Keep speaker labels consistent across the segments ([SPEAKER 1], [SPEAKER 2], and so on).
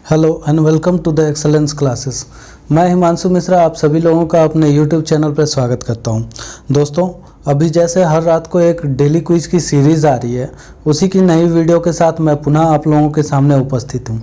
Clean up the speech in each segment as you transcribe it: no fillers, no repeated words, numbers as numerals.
[SPEAKER 1] Hello and welcome to the excellence classes. मैं हिमांशु मिश्रा आप सभी लोगों का अपने यूट्यूब चैनल पर स्वागत करता हूं। दोस्तों, अभी जैसे हर रात को एक डेली क्विज की सीरीज़ आ रही है, उसी की नई वीडियो के साथ मैं पुनः आप लोगों के सामने उपस्थित हूं।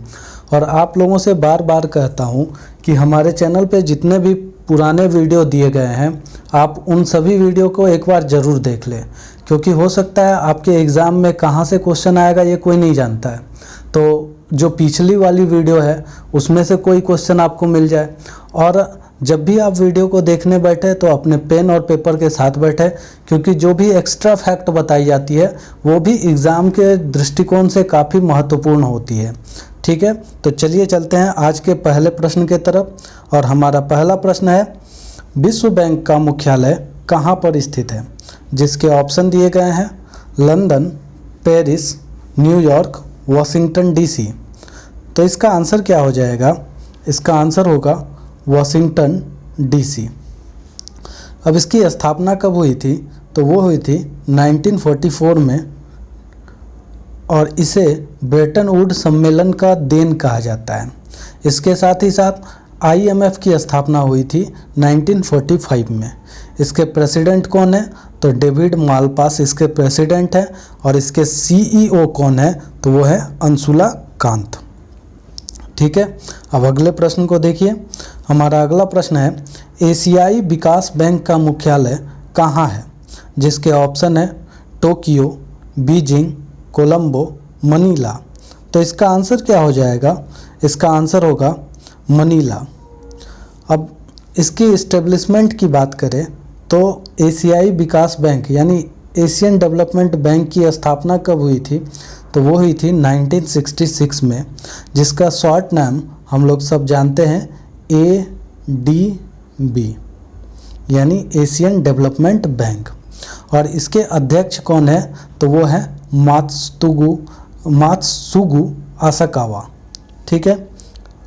[SPEAKER 1] और आप लोगों से बार बार कहता हूं कि हमारे चैनल पे जितने भी पुराने वीडियो दिए गए हैं, आप उन सभी वीडियो को एक बार ज़रूर देख लें, क्योंकि हो सकता है आपके एग्ज़ाम में कहाँ से क्वेश्चन आएगा ये कोई नहीं जानता है। तो जो पिछली वाली वीडियो है उसमें से कोई क्वेश्चन आपको मिल जाए। और जब भी आप वीडियो को देखने बैठे तो अपने पेन और पेपर के साथ बैठे, क्योंकि जो भी एक्स्ट्रा फैक्ट बताई जाती है वो भी एग्ज़ाम के दृष्टिकोण से काफ़ी महत्वपूर्ण होती है। ठीक है, तो चलिए चलते हैं आज के पहले प्रश्न के तरफ। और हमारा पहला प्रश्न है, विश्व बैंक का मुख्यालय कहाँ पर स्थित है? जिसके ऑप्शन दिए गए हैं London, Paris, New York, Washington DC. तो इसका आंसर क्या हो जाएगा? इसका आंसर होगा वाशिंगटन डीसी। अब इसकी स्थापना कब हुई थी? तो वो हुई थी 1944 में, और इसे ब्रेटन वुड सम्मेलन का देन कहा जाता है। इसके साथ ही साथ IMF की स्थापना हुई थी 1945 में। इसके प्रेसिडेंट कौन है? तो डेविड मालपास इसके प्रेसिडेंट है। और इसके CEO कौन है? तो वो है अंशुला कांत। ठीक है, अब अगले प्रश्न को देखिए। हमारा अगला प्रश्न है, एशियाई विकास बैंक का मुख्यालय कहाँ है? जिसके ऑप्शन है टोक्यो, बीजिंग, कोलंबो, मनीला। तो इसका आंसर क्या हो जाएगा? इसका आंसर होगा मनीला। अब इसकी इस्टेब्लिशमेंट की बात करें तो एशियाई विकास बैंक यानी एशियन डेवलपमेंट बैंक की स्थापना कब हुई थी? तो वो हुई थी 1966 में, जिसका शॉर्ट नाम हम लोग सब जानते हैं ADB यानी एशियन डेवलपमेंट बैंक। और इसके अध्यक्ष कौन है? तो वो है मात्सुगु आसाकावा। ठीक है,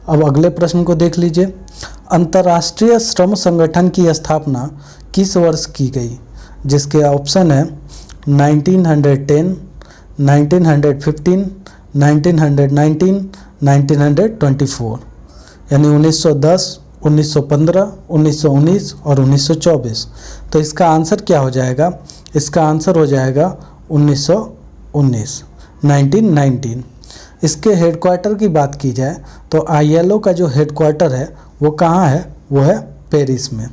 [SPEAKER 1] अब अगले प्रश्न को देख लीजिए। अंतर्राष्ट्रीय श्रम संगठन की स्थापना किस वर्ष की गई? जिसके ऑप्शन है 1910, 1915, 1919, 1924 यानी 1910, 1915, 1919 और 1924। तो इसका आंसर क्या हो जाएगा? इसका आंसर हो जाएगा 1919, 1919। इसके हेडक्वार्टर की बात की जाए तो ILO का जो हेडक्वार्टर है वो कहाँ है? वो है पेरिस में।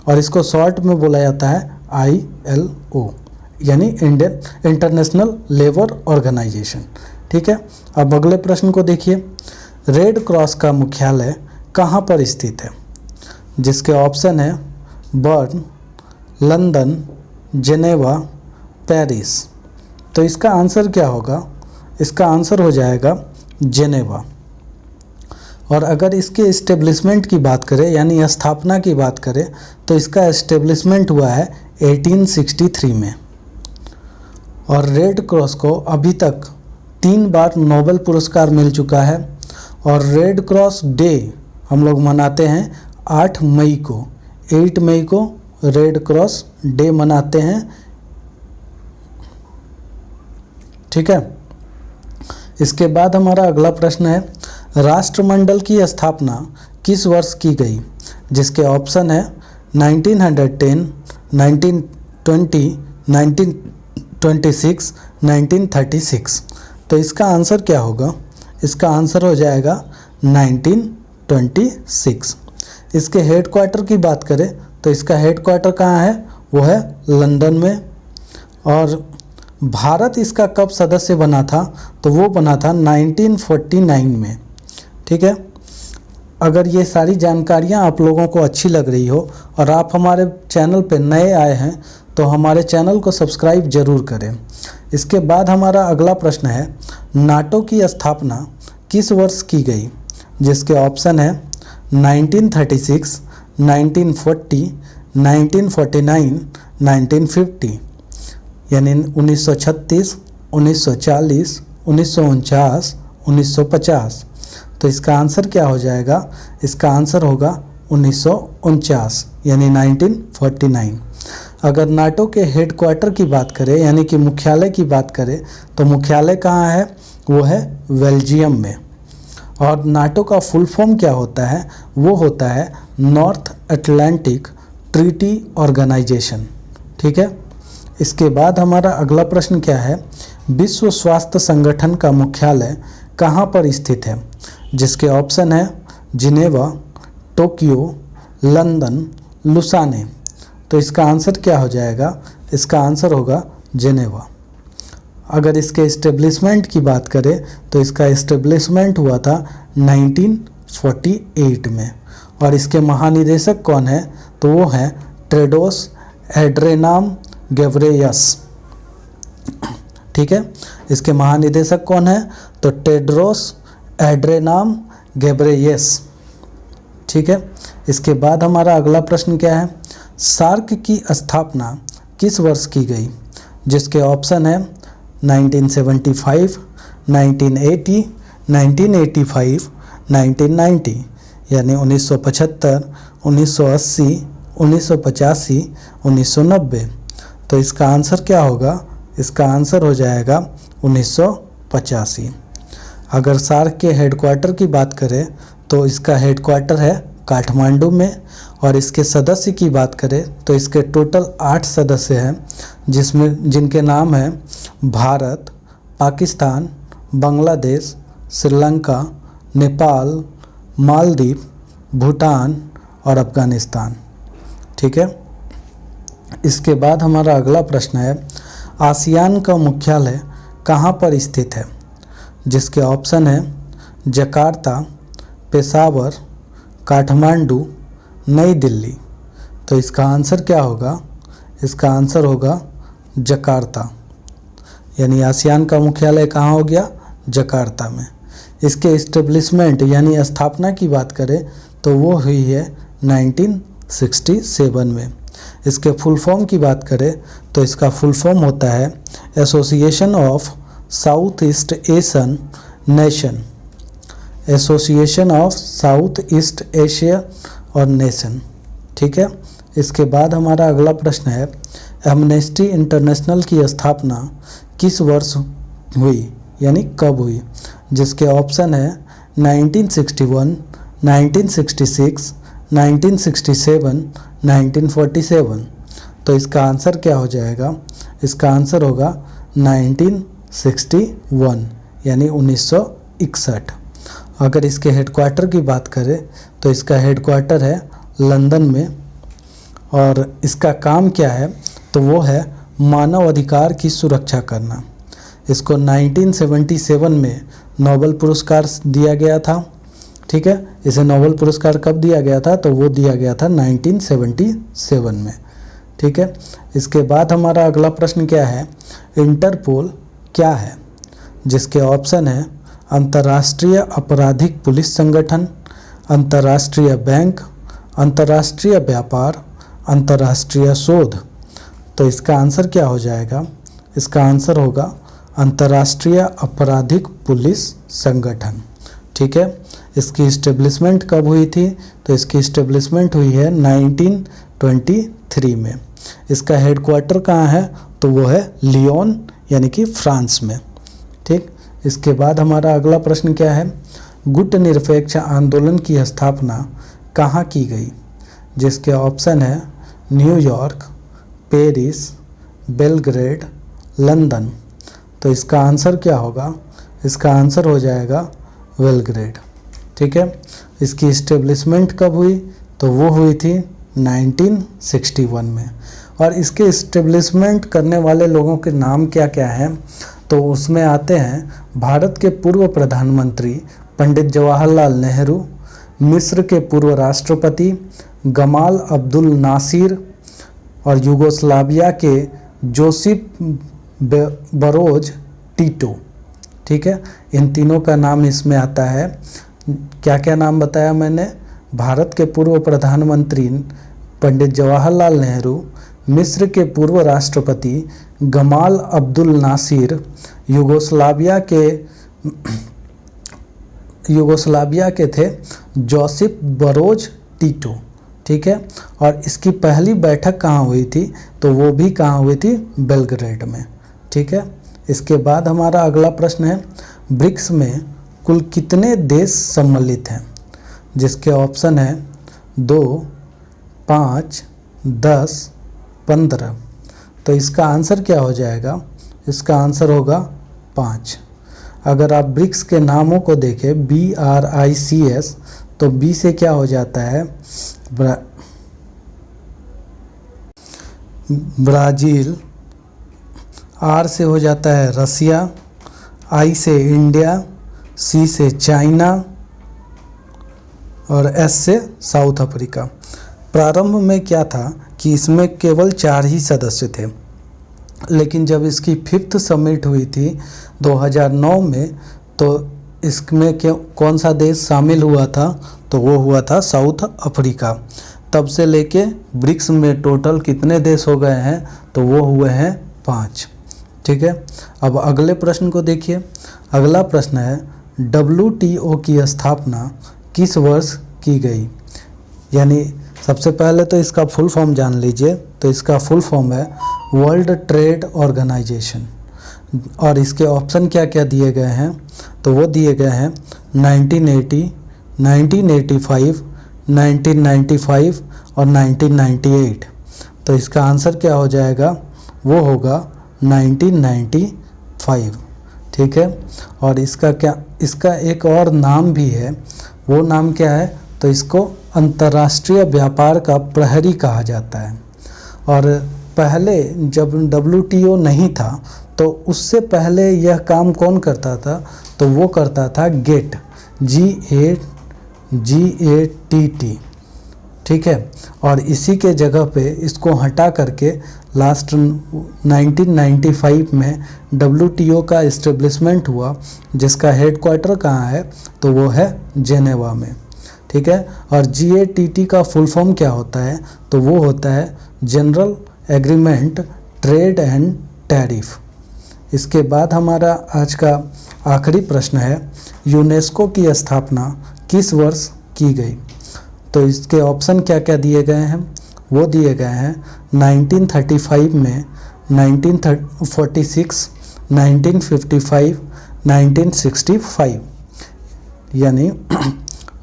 [SPEAKER 1] और इसको शॉर्ट में बोला जाता है ILO यानी इंडियन इंटरनेशनल लेबर ऑर्गेनाइजेशन। ठीक है, अब अगले प्रश्न को देखिए। रेड क्रॉस का मुख्यालय कहाँ पर स्थित है? जिसके ऑप्शन है बर्न, लंदन, जेनेवा, पेरिस। तो इसका आंसर क्या होगा? इसका आंसर हो जाएगा जेनेवा। और अगर इसके इस्टेब्लिशमेंट की बात करें यानी स्थापना की बात करें तो इसका इस्टेब्लिशमेंट हुआ है 1863 में। और रेड क्रॉस को अभी तक 3 बार नोबेल पुरस्कार मिल चुका है। और रेड क्रॉस डे हम लोग मनाते हैं 8 मई को। 8 मई को रेड क्रॉस डे मनाते हैं। ठीक है, इसके बाद हमारा अगला प्रश्न है, राष्ट्रमंडल की स्थापना किस वर्ष की गई? जिसके ऑप्शन है 1910, 1920, 1926, 1936। तो इसका आंसर क्या होगा? इसका आंसर हो जाएगा 1926। इसके हेडक्वार्टर की बात करें तो इसका हेडक्वार्टर कहाँ है? वो है लंदन में। और भारत इसका कब सदस्य बना था? तो वो बना था 1949 में। ठीक है, अगर ये सारी जानकारियाँ आप लोगों को अच्छी लग रही हो और आप हमारे चैनल पे नए आए हैं तो हमारे चैनल को सब्सक्राइब जरूर करें। इसके बाद हमारा अगला प्रश्न है, नाटो की स्थापना किस वर्ष की गई? जिसके ऑप्शन है 1936, 1940, 1949, 1950 यानी 1936, 1940, 1949, 1950। तो इसका आंसर क्या हो जाएगा? इसका आंसर होगा 1949 यानी 1949। अगर नाटो के हेडक्वार्टर की बात करें यानी कि मुख्यालय की बात करें तो मुख्यालय कहाँ है? वो है बेल्जियम में। और नाटो का फुल फॉर्म क्या होता है? वो होता है नॉर्थ अटलांटिक ट्रीटी ऑर्गेनाइजेशन। ठीक है, इसके बाद हमारा अगला प्रश्न क्या है? विश्व स्वास्थ्य संगठन का मुख्यालय कहाँ पर स्थित है? जिसके ऑप्शन है जिनेवा, टोक्यो, लंदन, लुसाने। तो इसका आंसर क्या हो जाएगा? इसका आंसर होगा जिनेवा। अगर इसके इस्टेब्लिशमेंट की बात करें तो इसका इस्टेब्लिशमेंट हुआ था 1948 में। और इसके महानिदेशक कौन है? तो वो हैं टेड्रोस एड्रेनाम गेब्रेयस। ठीक है, इसके महानिदेशक कौन है? तो टेड्रोस एड्रेनाम गेब्रेयस। ठीक है, इसके बाद हमारा अगला प्रश्न क्या है? सार्क की स्थापना किस वर्ष की गई? जिसके ऑप्शन है 1975, 1980, 1985, 1990, यानी 1975, 1980, 1985, 1990। तो इसका आंसर क्या होगा? इसका आंसर हो जाएगा 1985। अगर सार्क के हेडक्वार्टर की बात करें तो इसका हेडक्वार्टर है काठमांडू में। और इसके सदस्य की बात करें तो इसके टोटल 8 सदस्य हैं, जिनके नाम हैं भारत, पाकिस्तान, बांग्लादेश, श्रीलंका, नेपाल, मालदीव, भूटान और अफगानिस्तान। ठीक है, इसके बाद हमारा अगला प्रश्न है आसियान का मुख्यालय कहाँ पर स्थित है? जिसके ऑप्शन है जकार्ता, पेशावर, काठमांडू, नई दिल्ली। तो इसका आंसर क्या होगा? इसका आंसर होगा जकार्ता, यानी आसियान का मुख्यालय कहाँ हो गया? जकार्ता में। इसके इस्टेब्लिशमेंट यानी स्थापना की बात करें तो वो हुई है 1967 में। इसके फुल फॉर्म की बात करें तो इसका फुल फॉर्म होता है association of south east Asian nation. Association of south east Asia और नेशन। ठीक है, इसके बाद हमारा अगला प्रश्न है एमनेस्टी इंटरनेशनल की स्थापना किस वर्ष हुई, यानी कब हुई? जिसके ऑप्शन है 1961, 1966, 1967, 1947। तो इसका आंसर क्या हो जाएगा? इसका आंसर होगा 1961, यानी 1961। अगर इसके हेडक्वार्टर की बात करें तो इसका हेडक्वार्टर है लंदन में। और इसका काम क्या है? तो वो है मानव अधिकार की सुरक्षा करना। इसको 1977 में नोबेल पुरस्कार दिया गया था। ठीक है, इसे नोबेल पुरस्कार कब दिया गया था? तो वो दिया गया था 1977 में। ठीक है, इसके बाद हमारा अगला प्रश्न क्या है? इंटरपोल क्या है? जिसके ऑप्शन है अंतर्राष्ट्रीय आपराधिक पुलिस संगठन, अंतर्राष्ट्रीय बैंक, अंतर्राष्ट्रीय व्यापार, अंतर्राष्ट्रीय शोध। तो इसका आंसर क्या हो जाएगा? इसका आंसर होगा अंतर्राष्ट्रीय आपराधिक पुलिस संगठन। ठीक है, इसकी इस्टेब्लिशमेंट कब हुई थी? तो इसकी इस्टेब्लिशमेंट हुई है 1923 में। इसका हेडक्वार्टर कहाँ है? तो वो है लियोन, यानी कि फ्रांस में। ठीक, इसके बाद हमारा अगला प्रश्न क्या है? गुट निरपेक्ष आंदोलन की स्थापना कहाँ की गई? जिसके ऑप्शन है न्यूयॉर्क, पेरिस, बेलग्रेड, लंदन। तो इसका आंसर क्या होगा? इसका आंसर हो जाएगा बेलग्रेड। ठीक है, इसकी इस्टेब्लिशमेंट कब हुई? तो वो हुई थी 1961 में। और इसके इस्टेब्लिशमेंट करने वाले लोगों के नाम क्या क्या हैं? तो उसमें आते हैं भारत के पूर्व प्रधानमंत्री पंडित जवाहरलाल नेहरू, मिस्र के पूर्व राष्ट्रपति गमाल अब्दुल नासिर और यूगोस्लाविया के जोसिप बरोज टीटो। ठीक है, इन तीनों का नाम इसमें आता है। क्या क्या नाम बताया मैंने? भारत के पूर्व प्रधानमंत्री पंडित जवाहरलाल नेहरू, मिस्र के पूर्व राष्ट्रपति गमाल अब्दुल नासिर, यूगोस्लाविया के थे जोसिप बरोज टीटो। ठीक है, और इसकी पहली बैठक कहाँ हुई थी? तो वो भी कहाँ हुई थी? बेलग्रेड में। ठीक है, इसके बाद हमारा अगला प्रश्न है ब्रिक्स में कुल कितने देश सम्मिलित हैं? जिसके ऑप्शन है 2, 5, 10, 15। तो इसका आंसर क्या हो जाएगा? इसका आंसर होगा 5। अगर आप ब्रिक्स के नामों को देखें BRICS, तो बी से क्या हो जाता है? ब्राज़ील, आर से हो जाता है रसिया, आई से इंडिया, सी से चाइना और एस से साउथ अफ्रीका। प्रारंभ में क्या था कि इसमें केवल 4 ही सदस्य थे, लेकिन जब इसकी 5th समिट हुई थी 2009 में, तो इसमें कौन सा देश शामिल हुआ था? तो वो हुआ था साउथ अफ्रीका। तब से लेके ब्रिक्स में टोटल कितने देश हो गए हैं? तो वो हुए हैं 5। ठीक है, अब अगले प्रश्न को देखिए। अगला प्रश्न है WTO की स्थापना किस वर्ष की गई? यानी सबसे पहले तो इसका फुल फॉर्म जान लीजिए। तो इसका फुल फॉर्म है वर्ल्ड ट्रेड ऑर्गेनाइजेशन। और इसके ऑप्शन क्या क्या दिए गए हैं? तो वो दिए गए हैं 1980, 1985, 1995 और 1998। तो इसका आंसर क्या हो जाएगा? वो होगा 1995। ठीक है, और इसका एक और नाम भी है। वो नाम क्या है? तो इसको अंतर्राष्ट्रीय व्यापार का प्रहरी कहा जाता है। और पहले जब WTO नहीं था, तो उससे पहले यह काम कौन करता था? तो वो करता था GATT, GATT। ठीक है, और इसी के जगह पे इसको हटा करके लास्ट 1995 में WTO का इस्टेब्लिशमेंट हुआ, जिसका हेडक्वार्टर कहाँ है? तो वो है जेनेवा में। ठीक है, और GATT का फुल फॉर्म क्या होता है? तो वो होता है general agreement trade and tariff. इसके बाद हमारा आज का आखिरी प्रश्न है यूनेस्को की स्थापना किस वर्ष की गई? तो इसके ऑप्शन क्या क्या दिए गए हैं? वो दिए गए हैं 1935 में, 1946, 1955, 1965। यानी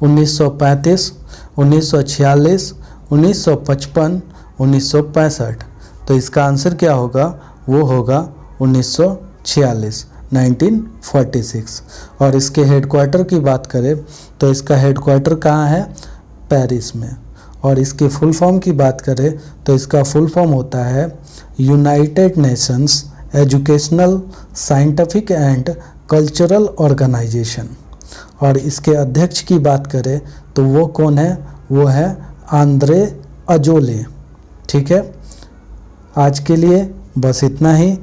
[SPEAKER 1] 1935, 1946, 1955, 1965। तो इसका आंसर क्या होगा? वो होगा 1946, 1946। और इसके हेडक्वार्टर की बात करें तो इसका हेडक्वार्टर कहाँ है? पेरिस में। और इसके फुल फॉर्म की बात करें तो इसका फुल फॉर्म होता है United Nations educational, scientific and cultural organization. और इसके अध्यक्ष की बात करें तो वो कौन है? वो है आंद्रे अजोले। ठीक है, आज के लिए बस इतना ही।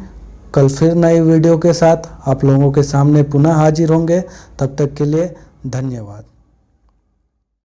[SPEAKER 1] कल फिर नए वीडियो के साथ आप लोगों के सामने पुनः हाजिर होंगे। तब तक के लिए धन्यवाद।